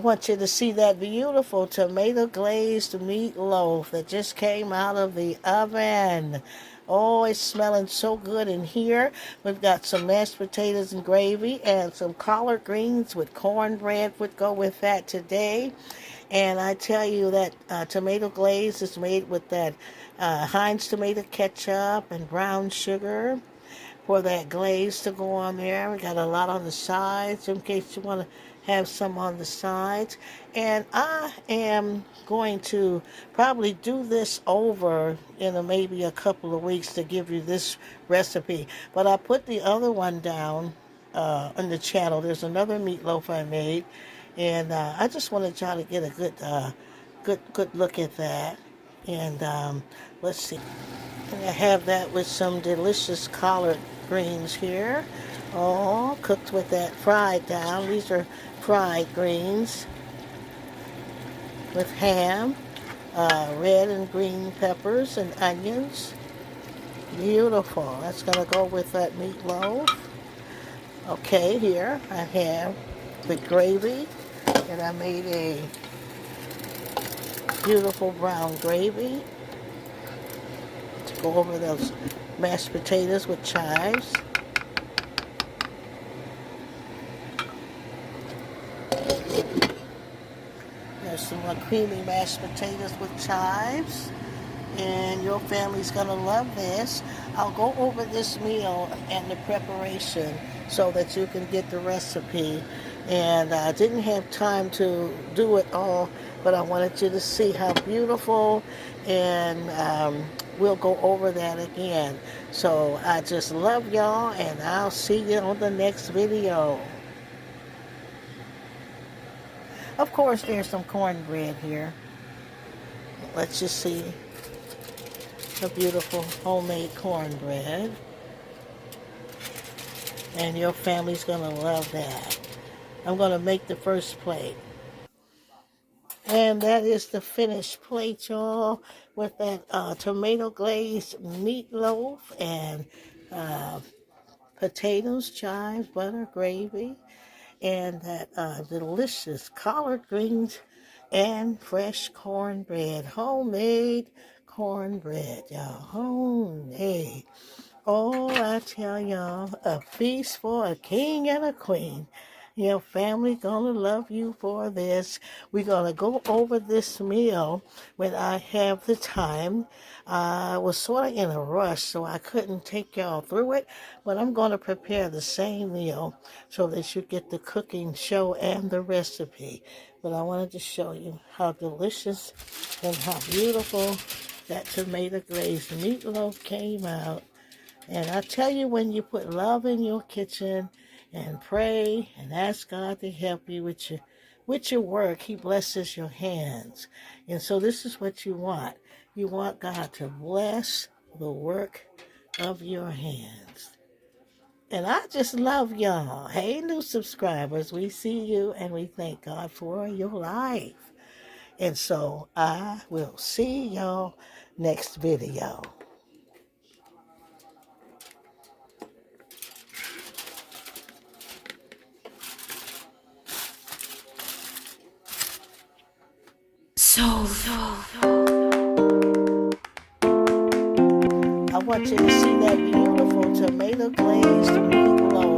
want you to see that beautiful tomato glazed meatloaf that just came out of the oven. Oh, it's smelling so good in here. We've got some mashed potatoes and gravy and some collard greens with cornbread would go with that today. And I tell you that tomato glaze is made with that Heinz tomato ketchup and brown sugar for that glaze to go on there. We got a lot on the sides in case you want to have some on the sides. And I am going to probably do this over in maybe a couple of weeks to give you this recipe. But I put the other one down on the channel. There's another meatloaf I made, and I just wanted y'all to get a good look at that. And let's see. And I have that with some delicious collard greens here. Oh, cooked with that fried down. These are fried greens with ham, red and green peppers and onions. Beautiful. That's going to go with that meatloaf. Okay, here I have the gravy, and I made a beautiful brown gravy to go over those mashed potatoes with chives. There's some more creamy mashed potatoes with chives, and your family's gonna love this. I'll go over this meal and the preparation so that you can get the recipe. And I didn't have time to do it all, but I wanted you to see how beautiful, and we'll go over that again. So I just love y'all, and I'll see you on the next video. Of course, there's some cornbread here. Let's just see the beautiful homemade cornbread. And your family's gonna love that. I'm gonna make the first plate. And that is the finished plate, y'all, with that tomato glazed meatloaf and potatoes, chives, butter, gravy, and that delicious collard greens and fresh cornbread, homemade cornbread, y'all, homemade. Oh, I tell y'all, a feast for a king and a queen. Your family gonna love you for this. We're gonna go over this meal when I have the time. I was sort of in a rush, so I couldn't take y'all through it, but I'm gonna prepare the same meal so that you get the cooking show and the recipe. But I wanted to show you how delicious and how beautiful that tomato glazed meatloaf came out. And I tell you, when you put love in your kitchen and pray and ask God to help you with your work, He blesses your hands. And so this is what you want. You want God to bless the work of your hands. And I just love y'all. Hey, new subscribers, we see you and we thank God for your life. And so I will see y'all next video. I want you to see that beautiful tomato glazed meatloaf.